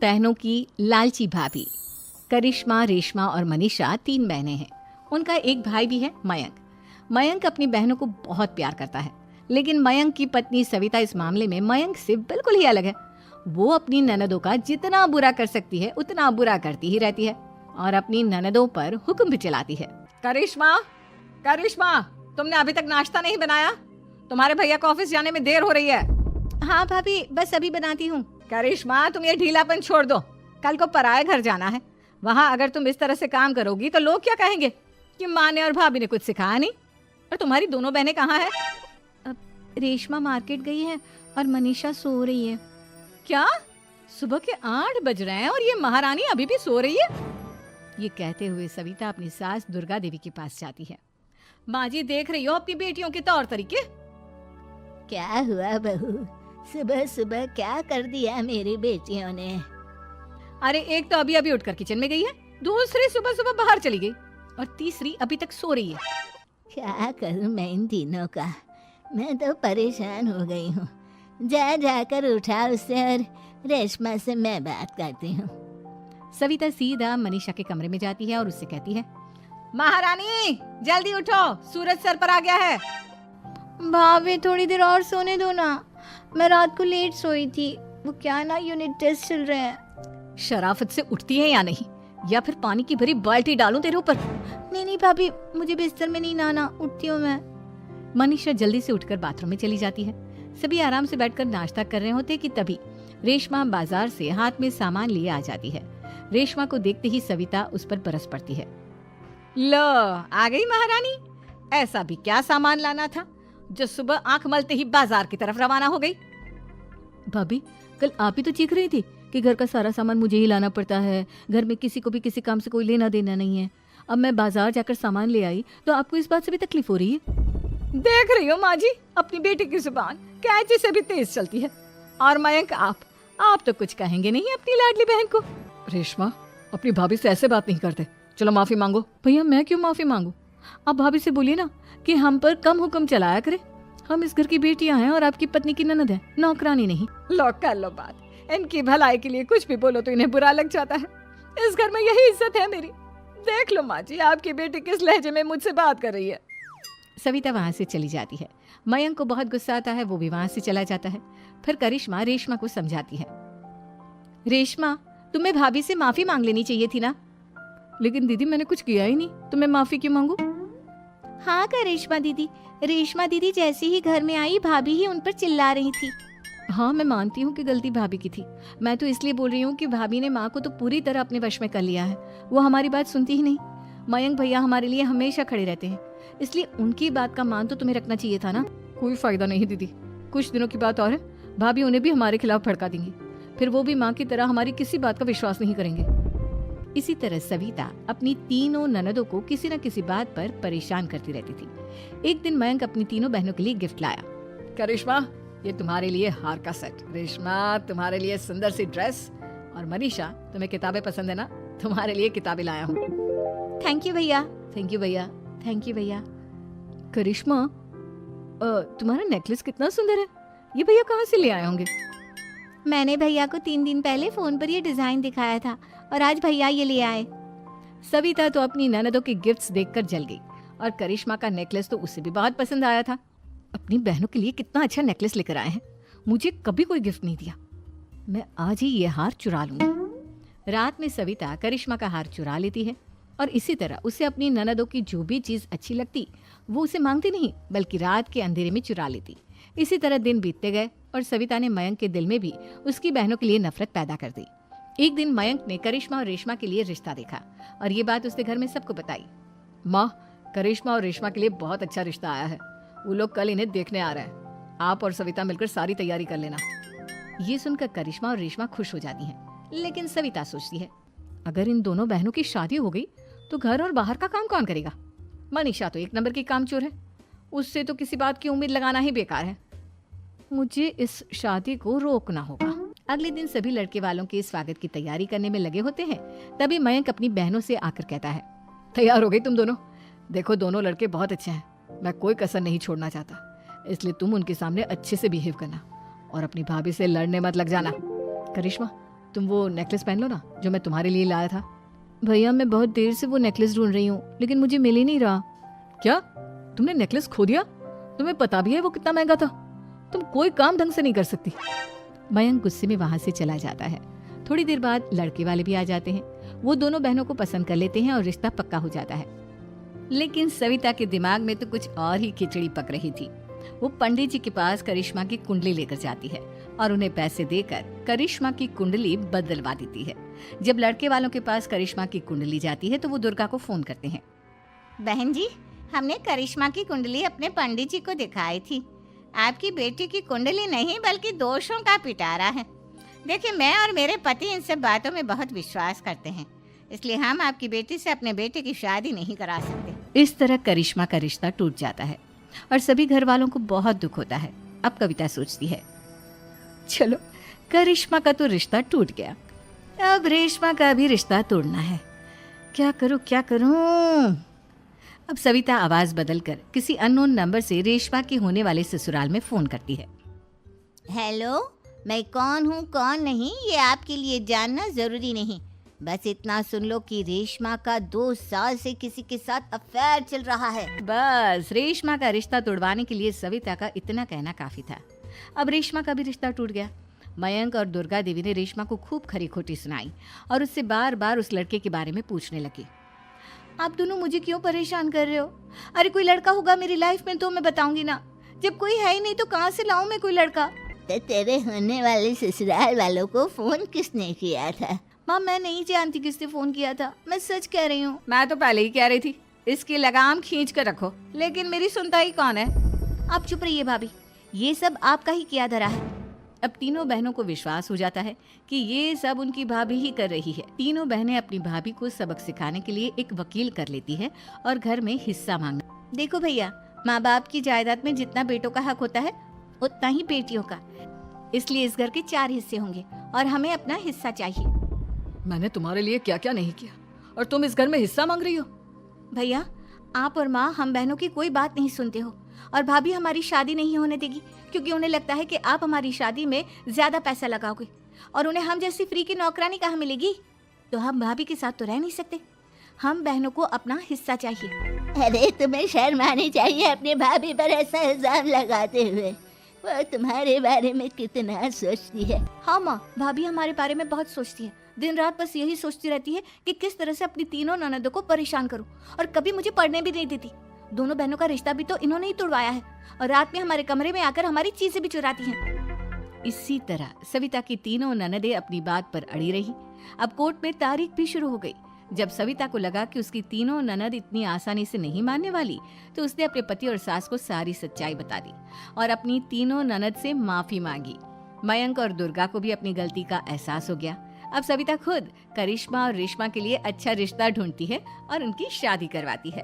बहनों की लालची भाभी। करिश्मा, रेशमा और मनीषा 3 बहनें हैं। उनका एक भाई भी है, मयंक। मयंक अपनी बहनों को बहुत प्यार करता है, लेकिन मयंक की पत्नी सविता इस मामले में मयंक से बिल्कुल ही अलग है। वो अपनी ननदों का जितना बुरा कर सकती है उतना बुरा करती ही रहती है और अपनी ननदों पर हुक्म भी चलाती है। करिश्मा, करिश्मा, तुमने अभी तक नाश्ता नहीं बनाया? तुम्हारे भैया को ऑफिस जाने में देर हो रही है। हाँ भाभी, बस अभी बनाती हूँ। करिश्मा, तुम ये ढीलापन छोड़ दो। कल को पराये घर जाना है। वहाँ अगर तुम इस तरह से काम करोगी तो लोग क्या कहेंगे कि माँ ने और भाभी ने कुछ सिखाया नहीं। और तुम्हारी दोनों बहनें कहाँ हैं? अब रेशमा मार्केट गई है और मनीषा सो रही है। क्या? सुबह के 8 बज रहे हैं और ये महारानी अभी भी सो रही है? ये कहते हुए सविता अपनी सास दुर्गा देवी के पास जाती है। माँ जी, देख रही हो अपनी बेटियों के तौर तरीके? क्या हुआ बहू, सुबह सुबह क्या कर दिया मेरी बेटियों ने? अरे एक तो अभी अभी उठकर किचन में गई है, दूसरी सुबह सुबह बाहर चली गई और तीसरी अभी तक सो रही है। क्या करूं मैं इन तीनों का, मैं तो परेशान हो गई हूँ। जा जाकर उठा उससे और रेशमा से मैं बात करती हूँ। सविता सीधा मनीषा के कमरे में जाती है और उससे कहती है, महारानी जल्दी उठो, सूरज सर पर आ गया है। भाभी थोड़ी देर और सोने दो ना, मैं रात को लेट सोई थी। वो क्या ना, यूनिट टेस्ट चल रहे हैं। शराफत से उठती है या नहीं, या फिर पानी की भरी बाल्टी डालूं तेरे ऊपर? नहीं नहीं भाभी, मुझे बिस्तर में नहीं नहाना, उठती हूँ मैं। मनीषा जल्दी से उठकर बाथरूम में चली जाती है। सभी आराम से बैठकर नाश्ता कर रहे होते कि तभी रेशमा बाजार से हाथ में सामान लिए आ जाती है। रेशमा को देखते ही सविता उस पर बरस पड़ती है। लो, आ गई महारानी। ऐसा भी क्या सामान लाना था जो सुबह आंख मलते ही बाजार की तरफ रवाना हो गई? भाभी, कल आप ही तो चीख रही थी कि घर का सारा सामान मुझे ही लाना पड़ता है, घर में किसी को भी किसी काम से कोई लेना देना नहीं है। अब मैं बाजार जाकर सामान ले आई तो आपको इस बात से भी तकलीफ हो रही है? देख रही हो माँ जी, अपनी बेटी की जुबान कैंची से भी तेज चलती है। और मयंक, आप तो कुछ कहेंगे नहीं अपनी लाडली बहन को? रेशमा, अपनी भाभी से ऐसे बात नहीं करते। चलो माफी मांगो। भैया, मैं क्यों माफी मांगू? आप भाभी से बोलिए ना कि हम पर कम हुक्म चलाया करे। हम इस घर की बेटियां हैं और आपकी पत्नी की ननद है, नौकरानी नहीं। लो कर लो बात। इनकी भलाई के लिए कुछ भी बोलो तो इन्हें बुरा लग जाता है। इस घर में यही इज्जत है मेरी। देख लो माँ जी, आपकी बेटी किस लहजे में मुझसे बात कर रही है। सविता वहाँ से चली जाती है। मयंक को बहुत गुस्सा आता है, वो भी वहाँ से चला जाता है। फिर करिश्मा रेशमा को समझाती है। रेशमा, तुम्हें भाभी से माफी मांग लेनी चाहिए थी ना। लेकिन दीदी, मैंने कुछ किया ही नहीं, तो मैं माफी क्यों मांगू? हाँ करिश्मा दीदी, रेशमा दीदी जैसे ही घर में आई भाभी ही उन पर चिल्ला रही थी। हाँ, मैं मानती हूँ कि गलती भाभी की थी। मैं तो इसलिए बोल रही हूँ कि भाभी ने माँ को तो पूरी तरह अपने वश में कर लिया है। वो हमारी बात सुनती ही नहीं। मयंक भैया हमारे लिए हमेशा खड़े रहते हैं, इसलिए उनकी बात का मान तो तुम्हें रखना चाहिए था ना। कोई फायदा नहीं दीदी, कुछ दिनों की बात और है, भाभी उन्हें भी हमारे खिलाफ भड़का देंगी। फिर वो भी माँ की तरह हमारी किसी बात का विश्वास नहीं करेंगे। इसी तरह सविता अपनी तीनों ननदों को किसी न किसी बात पर परेशान करती रहती थी। एक दिन मयंक अपनी तीनों बहनों के लिए गिफ्ट लाया। करिश्मा, ये तुम्हारे लिए हार का सेट। रेशमा, तुम्हारे लिए सुंदर सी ड्रेस। और मनीषा, तुम्हें किताबें पसंद है ना, तुम्हारे लिए किताबें लाया हूँ। थैंक यू भैया। थैंक यू भैया। थैंक यू भैया। करिश्मा, तुम्हारा नेकलेस कितना सुंदर है, ये भैया कहाँ से ले आए होंगे? मैंने भैया को 3 दिन पहले फोन पर ये डिजाइन दिखाया था और आज भैया ये ले आए। सविता तो अपनी ननदों के गिफ्ट्स देखकर जल गई और करिश्मा का नेकलेस तो उसे भी बहुत पसंद आया था। अपनी बहनों के लिए कितना अच्छा नेकलेस लेकर आए हैं, मुझे कभी कोई गिफ्ट नहीं दिया। मैं आज ही ये हार चुरा लूंगी। रात में सविता करिश्मा का हार चुरा लेती है और इसी तरह उसे अपनी ननदों की जो भी चीज अच्छी लगती वो उसे मांगती नहीं, बल्कि रात के अंधेरे में चुरा लेती। इसी तरह दिन बीतते गए और सविता ने मयंक के दिल में भी उसकी बहनों के लिए नफरत पैदा कर दी। एक दिन मयंक ने करिश्मा और रेशमा के लिए रिश्ता देखा और ये बात उसने घर में सबको बताई। माँ, करिश्मा और रेशमा के लिए बहुत अच्छा रिश्ता आया है, वो लोग कल इन्हें देखने आ रहे हैं। आप और सविता मिलकर सारी तैयारी कर लेना। ये सुनकर करिश्मा और रेशमा खुश हो जाती हैं, लेकिन सविता सोचती है, अगर इन दोनों बहनों की शादी हो गई तो घर और बाहर का काम कौन करेगा? मनीषा तो 1 नंबर की कामचोर है, उससे तो किसी बात की उम्मीद लगाना ही बेकार है। मुझे इस शादी को रोकना होगा। अगले दिन सभी लड़के वालों के स्वागत की तैयारी करने में लगे होते हैं। तभी मयंक अपनी बहनों से आकर कहता है, तैयार हो गई तुम दोनों? देखो, दोनों लड़के बहुत अच्छे हैं, मैं कोई कसर नहीं छोड़ना चाहता, इसलिए तुम उनके सामने अच्छे से बिहेव करना और अपनी भाभी से लड़ने मत लग जाना। करिश्मा, तुम वो नेकलेस पहन लो ना जो मैं तुम्हारे लिए लाया था। भैया मैं बहुत देर से वो नेकलेस ढूंढ रही हूँ लेकिन मुझे मिल ही नहीं रहा। क्या तुमने नेकलेस खो दिया? तुम्हें पता भी है वो कितना महंगा था। तुम कोई काम ढंग से नहीं कर सकती। मयंक गुस्से में वहां से चला जाता है। थोड़ी देर बाद लड़के वाले भी आ जाते हैं। वो दोनों बहनों को पसंद कर लेते हैं और रिश्ता पक्का हो जाता है। लेकिन सविता के दिमाग में तो कुछ और ही खिचड़ी पक रही थी। वो पंडित जी के पास करिश्मा की कुंडली लेकर जाती है और उन्हें पैसे देकर करिश्मा की कुंडली बदलवा देती है। जब लड़के वालों के पास करिश्मा की कुंडली जाती है तो वो दुर्गा को फोन करते हैं। बहन जी, हमने करिश्मा की कुंडली अपने पंडित जी को दिखाई थी। आपकी बेटी की कुंडली नहीं बल्कि दोषों का पिटारा है। देखिए, मैं और मेरे पति इन सब बातों में बहुत विश्वास करते हैं, इसलिए हम आपकी बेटी से अपने बेटे की शादी नहीं करा सकते। इस तरह करिश्मा का रिश्ता टूट जाता है और सभी घर वालों को बहुत दुख होता है। अब कविता सोचती है, चलो करिश्मा का तो रिश्ता टूट गया, अब रेशमा का भी रिश्ता तोड़ना है। क्या करूं? अब सविता आवाज बदलकर किसी अननोन नंबर से रेशमा के होने वाले ससुराल में फोन करती है। हेलो, मैं कौन हूँ कौन नहीं ये आपके लिए जानना जरूरी नहीं। बस इतना सुन लो कि रेशमा का 2 साल से किसी के साथ अफेयर चल रहा है। बस रेशमा का रिश्ता तोड़वाने के लिए सविता का इतना कहना काफी था। अब रेशमा का भी रिश्ता टूट गया। मयंक और दुर्गा देवी ने रेशमा को खूब खरी खोटी सुनाई और उससे बार बार उस लड़के के बारे में पूछने लगी। आप दोनों मुझे क्यों परेशान कर रहे हो? अरे कोई लड़का होगा मेरी लाइफ में तो मैं बताऊंगी ना। जब कोई है ही नहीं तो कहाँ से लाऊं मैं कोई लड़का? तो तेरे होने वाले ससुराल वालों को फोन किसने किया था? माँ मैं नहीं जानती किसने फोन किया था, मैं सच कह रही हूँ। मैं तो पहले ही कह रही थी इसकी लगाम खींच कर रखो, लेकिन मेरी सुनता ही कौन है। आप चुप रहिए भाभी, ये सब आपका ही किया धरा है। अब तीनों बहनों को विश्वास हो जाता है कि ये सब उनकी भाभी ही कर रही है। तीनों बहनें अपनी भाभी को सबक सिखाने के लिए एक वकील कर लेती है और घर में हिस्सा मांगना। देखो भैया, माँ बाप की जायदाद में जितना बेटों का हक होता है उतना ही बेटियों का, इसलिए इस घर के 4 हिस्से होंगे और हमें अपना हिस्सा चाहिए। मैंने तुम्हारे लिए क्या क्या नहीं किया और तुम इस घर में हिस्सा मांग रही हो? भैया, आप और माँ हम बहनों की कोई बात नहीं सुनते हो और भाभी हमारी शादी नहीं होने देगी क्योंकि उन्हें लगता है कि आप हमारी शादी में ज्यादा पैसा लगाओगे और उन्हें हम जैसी फ्री की नौकरानी कहाँ मिलेगी। तो हम भाभी के साथ तो रह नहीं सकते, हम बहनों को अपना हिस्सा चाहिए। अरे तुम्हें शर्म आनी चाहिए अपनी भाभी पर ऐसा इल्जाम लगाते हुए। वो तुम्हारे बारे में कितना सोचती है। हाँ माँ, भाभी हमारे बारे में बहुत सोचती है। दिन रात बस यही सोचती रहती है कि किस तरह से अपनी तीनों ननदों को परेशान करूं और कभी मुझे पढ़ने भी नहीं देती। दोनों बहनों का रिश्ता भी तो इन्होंने ही तोड़वाया है और रात में हमारे कमरे में आकर हमारी चीजें भी चुराती हैं। इसी तरह सविता की तीनों ननदें अपनी बात पर अड़ी रही। अब कोर्ट में तारीख भी शुरू हो गई। जब सविता को लगा कि उसकी तीनों ननद इतनी आसानी से नहीं मानने वाली तो उसने अपने पति और सास को सारी सच्चाई बता दी और अपनी तीनों ननद से माफी मांगी। मयंक और दुर्गा को भी अपनी गलती का एहसास हो गया। अब सविता खुद करिश्मा और रेशमा के लिए अच्छा रिश्ता ढूंढती है और उनकी शादी करवाती है।